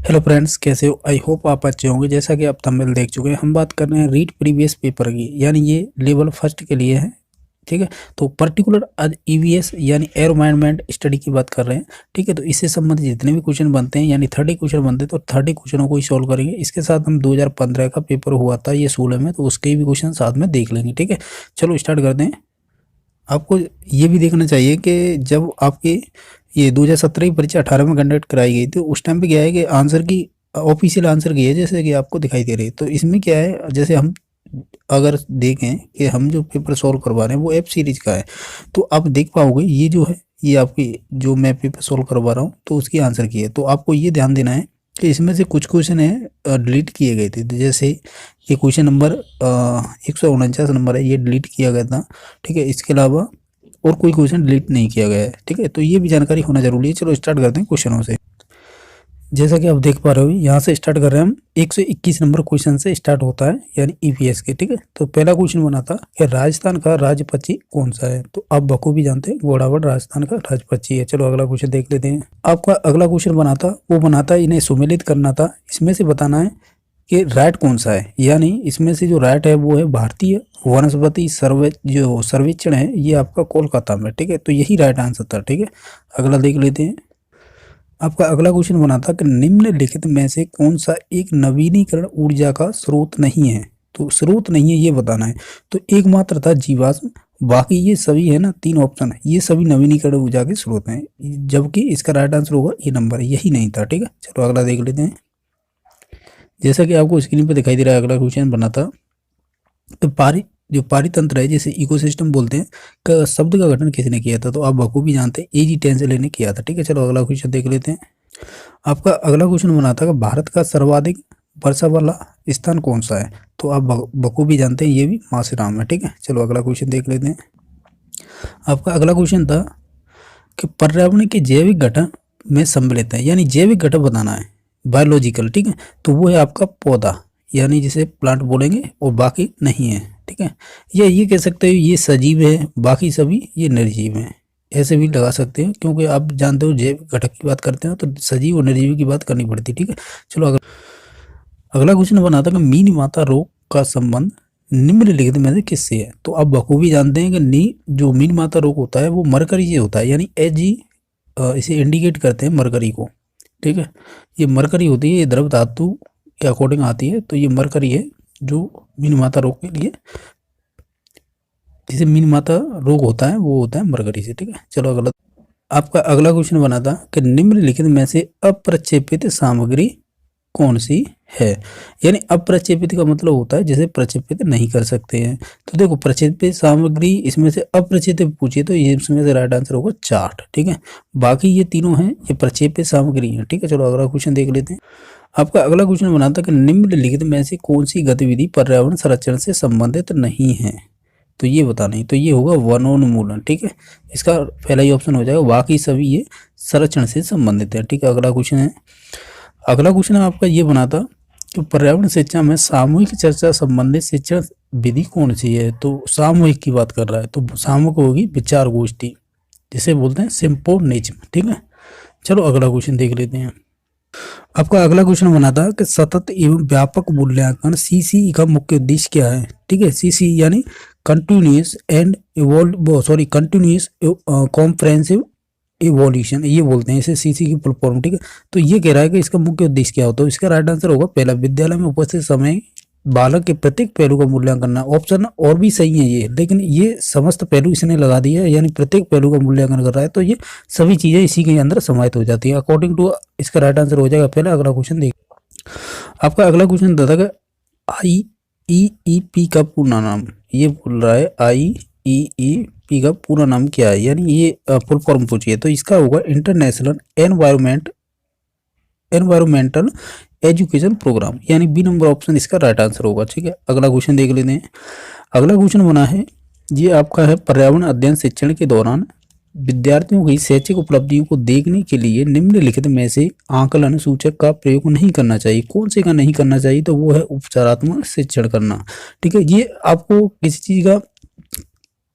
Hello friends, कैसे हो? I hope आप अच्छे होंगे। जैसा कि आप थंबनेल देख चुके हैं, हम बात कर रहे हैं रीड प्रीवियस पेपर की, यानी ये लेवल फर्स्ट के लिए है। ठीक है, तो पर्टिकुलर आज ईवीएस यानी एनवायरनमेंट स्टडी की बात कर रहे हैं। ठीक है, तो इससे संबंधित जितने भी क्वेश्चन बनते हैं, यानी 30 क्वेश्चन बनते हैं, तो 30 क्वेश्चनों को ही सॉल्व करेंगे। इसके साथ हम 2015 का पेपर हुआ था ये सोलह में, तो उसके भी क्वेश्चन साथ में देख लेंगे। ठीक है, चलो स्टार्ट करते हैं। आपको ये भी देखना चाहिए कि जब आपकी ये 2017 की परीक्षा 18 में कंडक्ट कराई गई थी, उस टाइम पे क्या है कि आंसर की ऑफिशियल आंसर की है, जैसे कि आपको दिखाई दे रही है। तो इसमें क्या है, जैसे हम अगर देखें कि हम जो पेपर सॉल्व करवा रहे हैं वो एफ सीरीज का है, तो आप देख पाओगे ये जो है, ये आपकी जो मैं पेपर सॉल्व करवा रहा हूँ तो उसकी आंसर की है। तो आपको ये ध्यान देना है कि इसमें से कुछ क्वेश्चन है डिलीट किए गए थे। तो जैसे ये क्वेश्चन नंबर 149 नंबर है, ये डिलीट किया गया था। ठीक है, इसके अलावा और कोई क्वेश्चन डिलीट नहीं किया गया है। ठीक है, तो ये भी जानकारी होना जरूरी है। चलो स्टार्ट करते हैं क्वेश्चनों से। जैसा कि आप देख पा रहे हो, यहाँ से स्टार्ट कर रहे हैं हम। 121 नंबर क्वेश्चन से स्टार्ट होता है, यानी ईवीएस के। ठीक है, तो पहला क्वेश्चन बना था कि राजस्थान का राज्य पक्षी कौन सा है। तो आप बखूबी जानते हैं घोड़ावड़ राजस्थान का राज्य पक्षी है। चलो अगला क्वेश्चन देख लेते हैं। आपका अगला क्वेश्चन बना था, वो बना था इन्हें सुमेलित करना था। इसमें से बताना है कि राइट कौन सा है, यानी इसमें से जो राइट है वो है भारतीय वनस्पति सर्वेक्षण है, ये आपका कोलकाता में। ठीक है, तो यही राइट आंसर था। ठीक है, अगला देख लेते हैं। आपका अगला क्वेश्चन बना था कि निम्नलिखित में से कौन सा एक नवीनीकरण ऊर्जा का स्रोत नहीं है। तो स्रोत नहीं है ये बताना है। तो एकमात्र था जीवाश्म, बाकी ये सभी है ना, तीन ऑप्शन है, ये सभी नवीनीकरण ऊर्जा के स्रोत हैं, जबकि इसका राइट आंसर होगा ये नंबर, यही नहीं था। ठीक है, चलो अगला देख लेते हैं। जैसा कि आपको स्क्रीन पर दिखाई दे रहा है, अगला क्वेश्चन बना था तो जो पारितंत्र है, जैसे इकोसिस्टम बोलते हैं, का शब्द का गठन किसने किया था। तो आप बखूबी जानते हैं एजी टेंसले ने किया था। ठीक है, चलो अगला क्वेश्चन देख लेते हैं। आपका अगला क्वेश्चन बना था कि भारत का सर्वाधिक वर्षा वाला स्थान कौन सा है। तो आप बखूबी जानते हैं ये भी मासेराम है। ठीक है, चलो अगला क्वेश्चन देख लेते हैं। आपका अगला क्वेश्चन था कि पर्यावरण के जैविक गठन में सम्मिलित है, यानी जैविक घटक बताना है, बायोलॉजिकल। ठीक है, तो वो है आपका पौधा, यानी जिसे प्लांट बोलेंगे, और बाकी नहीं है। ठीक है, या ये कह सकते हो ये सजीव है, बाकी सभी ये निर्जीव हैं, ऐसे भी लगा सकते हैं, क्योंकि आप जानते हो जैविक घटक की बात करते हैं तो सजीव और निर्जीव की बात करनी पड़ती है। ठीक है, चलो अगला क्वेश्चन बनाता है कि मीन माता रोग का संबंध निम्नलिखित में से किससे है। तो आप बखूबी जानते हैं कि जो मीन माता रोग होता है वो मरकरी से होता है, यानी एजी इसे इंडिकेट करते हैं मरकरी को। ठीक है, ये मरकरी होती है, ये द्रव धातु के अकॉर्डिंग आती है, तो ये मरकरी है जो मीन माता रोग के लिए, जिसे मीन माता रोग होता है वो होता है मरकरी से। ठीक है, चलो अगला। आपका अगला क्वेश्चन बना था कि निम्नलिखित में से अप्रक्षेपित सामग्री कौन सी है। यानी अप्रक्षेपित का मतलब होता है जिसे प्रक्षेपित नहीं कर सकते हैं। तो देखो, प्रक्षेपित सामग्री इसमें से अप्रक्षेपित पूछिए तो ये इसमें से राइट आंसर होगा चार्ट। ठीक है, बाकी ये तीनों हैं, ये प्रक्षेपित सामग्री है। ठीक है, चलो अगला क्वेश्चन देख लेते हैं। आपका अगला क्वेश्चन बना था कि निम्नलिखित में से कौन सी गतिविधि पर्यावरण संरक्षण से संबंधित नहीं है। तो ये बताना है, तो ये होगा वनोन्मूलन। ठीक है, इसका पहला ही ऑप्शन हो जाएगा, बाकी सभी ये संरक्षण से संबंधित है। ठीक है, अगला क्वेश्चन है। अगला क्वेश्चन आपका ये बना था कि पर्यावरण शिक्षा में सामूहिक चर्चा संबंधित शिक्षण विधि कौन सी है। तो सामूहिक की बात कर रहा है, तो सामूहिक होगी विचार गोष्ठी, जिसे बोलते हैं सिम्पोनिज्म। ठीक है, चलो अगला क्वेश्चन देख लेते हैं। आपका अगला क्वेश्चन बना था कि सतत एवं व्यापक मूल्यांकन सीसी का मुख्य उद्देश्य क्या है। ठीक है, सीसी यानी continuous and continuous comprehensive evolution, ये बोलते हैं इसे, सीसी की फुल फॉर्म। ठीक है, तो ये कह रहा है कि इसका मुख्य उद्देश्य क्या होता है। इसका राइट आंसर होगा पहला, विद्यालय में उपस्थित समय बालक के प्रत्येक पहलू का मूल्यांकन करना। ऑप्शन और भी सही है ये, लेकिन ये समस्त पहलू इसने लगा दिया है, यानी प्रत्येक पहलू का मूल्यांकन कर रहा है, तो ये सभी चीजें इसी के अंदर समाहित हो जाती है। अकॉर्डिंग टू इसका राइट आंसर हो जाएगा पहला। अगला क्वेश्चन देख। आपका अगला क्वेश्चन था कि IEEP का पूरा नाम, ये बोल रहा है IEEP का पूरा नाम क्या है, यानी ये फुल फॉर्म पूछिए तो इसका होगा इंटरनेशनल एनवायरमेंटल एजुकेशन प्रोग्राम, यानी बी नंबर ऑप्शन इसका राइट आंसर होगा। ठीक है, अगला क्वेश्चन देख लेते हैं। अगला क्वेश्चन बना है, ये आपका है पर्यावरण अध्ययन शिक्षण के दौरान विद्यार्थियों की शैक्षिक उपलब्धियों को देखने के लिए निम्नलिखित में से आकलन सूचक का प्रयोग नहीं करना चाहिए। कौन से का नहीं करना चाहिए, तो वो है उपचारात्मक शिक्षण करना। ठीक है, ये आपको किसी चीज का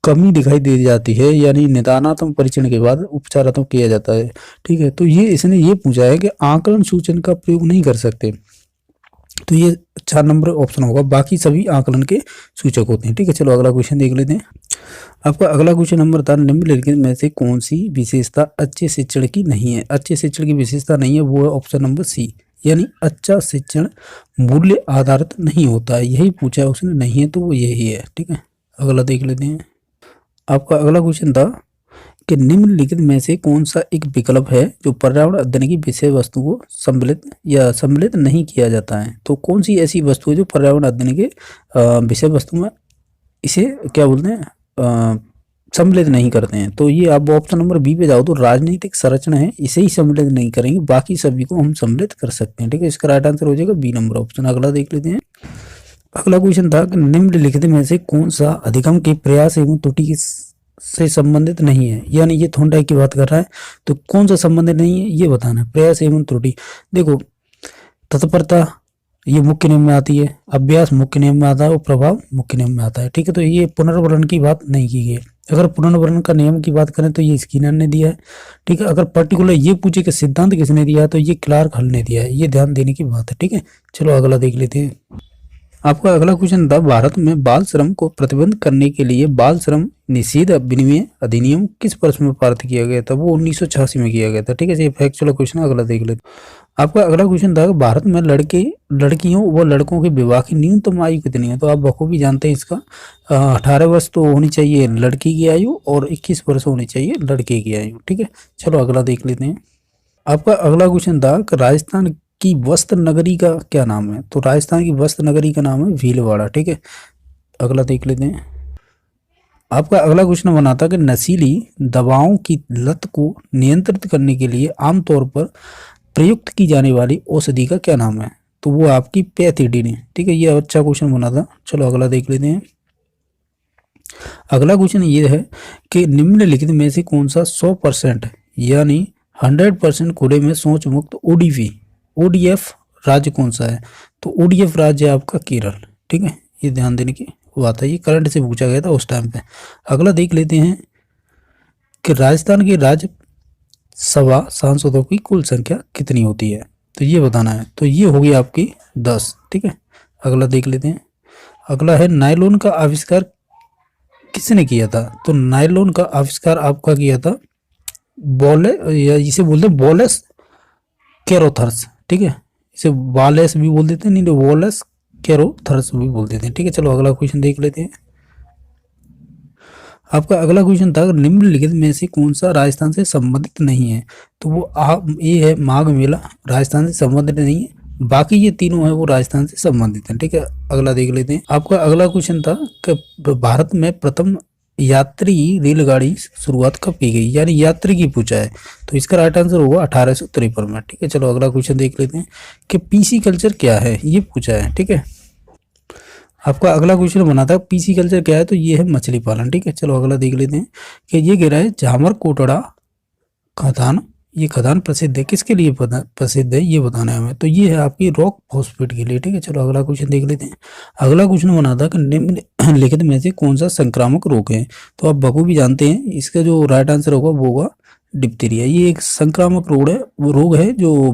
कमी दिखाई दे जाती है, यानी निदानात्मक परीक्षण के बाद उपचारात्मक किया जाता है। ठीक है, तो ये इसने ये पूछा है कि आकलन सूचन का प्रयोग नहीं कर सकते, तो ये 4 नंबर ऑप्शन होगा, बाकी सभी आकलन के सूचक होते हैं। ठीक है, चलो अगला क्वेश्चन देख लेते हैं। आपका अगला क्वेश्चन नंबर था, निम्नलिखित में से कौन सी विशेषता अच्छे शिक्षण की नहीं है? अच्छे शिक्षण की विशेषता नहीं है, वो है ऑप्शन नंबर सी, यानी अच्छा शिक्षण मूल्य आधारित नहीं होता है, यही पूछा है उसने, नहीं है तो वो यही है। ठीक है, अगला देख लेते हैं। आपका अगला क्वेश्चन था कि निम्नलिखित में से कौन सा एक विकल्प है जो पर्यावरण अध्ययन की विषय वस्तु को सम्मिलित नहीं किया जाता है? तो कौन सी ऐसी वस्तु है जो पर्यावरण अध्ययन के विषय वस्तु में इसे क्या बोलते हैं, सम्मिलित नहीं करते हैं? तो ये आप ऑप्शन नंबर बी पे जाओ तो राजनीतिक संरचना है, इसे ही सम्मिलित नहीं करेंगे, बाकी सभी को हम सम्मिलित कर सकते हैं। ठीक है, इसका राइट आंसर हो जाएगा बी नंबर ऑप्शन। अगला देख लेते हैं। अगला क्वेश्चन था कि निम्नलिखित में से कौन सा अधिगम के प्रयास एवं त्रुटि से संबंधित नहीं है? यानी ये थॉर्नडाइक की बात कर रहा है, तो कौन सा संबंधित नहीं है ये बताना है। प्रयास एवं त्रुटि, देखो तत्परता ये मुख्य नियम में आती है, अभ्यास मुख्य नियम में आता है और प्रभाव मुख्य नियम में आता है। ठीक है, तो ये पुनर्वर्ण की बात नहीं की गई। अगर पुनर्वर्ण का नियम की बात करें तो ये स्किनर ने दिया है। ठीक है, अगर पर्टिकुलर ये पूछे कि सिद्धांत किसने दिया है तो ये क्लार्क हल ने दिया है, ये ध्यान देने की बात है। ठीक है, चलो अगला देख लेते हैं। आपका अगला क्वेश्चन था, भारत में बाल श्रम को प्रतिबंध करने के लिए बाल श्रम निषेध विनिमय अधिनियम किस वर्ष में पारित किया गया था? वो 1986 में किया गया था। ठीक है, ये फैक्चुअल क्वेश्चन। अगला देख लेते। आपका अगला क्वेश्चन था, भारत में लड़कियों व लड़कों के विवाह की न्यूनतम आयु कितनी है? तो आप बखूबी जानते हैं इसका, 18 वर्ष तो होनी चाहिए लड़की की आयु और 21 वर्ष होनी चाहिए लड़के की आयु। ठीक है, चलो अगला देख लेते हैं। आपका अगला क्वेश्चन था कि राजस्थान की वस्त्र नगरी का क्या नाम है? तो राजस्थान की वस्त्र नगरी का नाम है भीलवाड़ा। ठीक है, अगला देख लेते हैं। आपका अगला क्वेश्चन बना था कि नशीली दवाओं की लत को नियंत्रित करने के लिए आमतौर पर प्रयुक्त की जाने वाली औषधि का क्या नाम है? तो वो आपकी पैथिडीन है। ठीक है, ये अच्छा क्वेश्चन बना था। चलो अगला देख लेते हैं। अगला क्वेश्चन ये है कि निम्नलिखित में से कौन सा 100% यानी 100% खुले में शौच मुक्त ओडीएफ राज्य कौन सा है? तो ओडीएफ राज्य है आपका केरल। ठीक है, ये ध्यान देने की बात है, ये करंट से पूछा गया था उस टाइम पे। अगला देख लेते हैं कि राजस्थान के राज्य सभा सांसदों की कुल संख्या कितनी होती है? तो ये बताना है, तो ये होगी आपकी 10। ठीक है, अगला देख लेते हैं। अगला है, नायलॉन का आविष्कार किसने किया था? तो नायलॉन का आविष्कार आपका किया था या इसे बोलते हैं वॉलेस कैरोथर्स। ठीक है, इसे वालेस भी बोल देते हैं, नहीं तो वॉलेस कैरोथर्स भी बोल देते हैं। ठीक है, चलो अगला क्वेश्चन देख लेते हैं। आपका अगला क्वेश्चन था, निम्नलिखित में से कौन सा राजस्थान से संबंधित नहीं है? तो वो ये है माघ मेला, राजस्थान से संबंधित नहीं है, बाकी ये तीनों है वो राजस्थान से संबंधित हैं। ठीक है, अगला देख लेते हैं। आपका अगला क्वेश्चन था कि भारत में प्रथम यात्री रेलगाड़ी शुरुआत कब की गई? यानी यात्री की पूछा है, तो इसका राइट आंसर होगा 1853 में। ठीक है, चलो अगला क्वेश्चन देख लेते हैं कि पीसी कल्चर क्या है, ये पूछा है। ठीक है, आपका अगला क्वेश्चन बना था पीसी कल्चर क्या है? तो ये है मछली पालन। ठीक है, चलो अगला देख लेते हैं कि ये कह रहा है झामर कोटड़ा खदान, ये खदान प्रसिद्ध है, किसके लिए प्रसिद्ध है ये बताना है हमें। तो ये है आपकी रॉक फॉस्फेट के लिए। ठीक है, चलो अगला क्वेश्चन देख लेते हैं। अगला क्वेश्चन बना था कि निम्नलिखित में से कौन सा संक्रामक रोग है? तो आप बखूबी जानते हैं, इसका जो राइट आंसर होगा वो होगा डिप्थीरिया। ये एक संक्रामक रोग है जो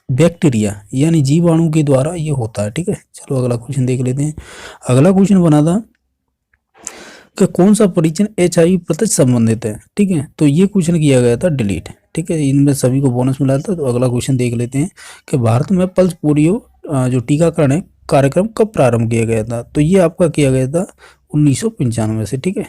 बैक्टीरिया यानी जीवाणु के द्वारा ये होता है। ठीक है, चलो अगला क्वेश्चन देख लेते हैं। अगला क्वेश्चन बना था कि कौन सा परीक्षण HIV प्रत्यक्ष संबंधित है? ठीक है, तो ये क्वेश्चन किया गया था डिलीट। ठीक है, इनमें सभी को बोनस मिला था। तो अगला क्वेश्चन देख लेते हैं कि भारत में पल्स पोलियो जो टीकाकरण है कार्यक्रम कब प्रारंभ किया गया था? तो ये आपका किया गया था 1995 से। ठीक है,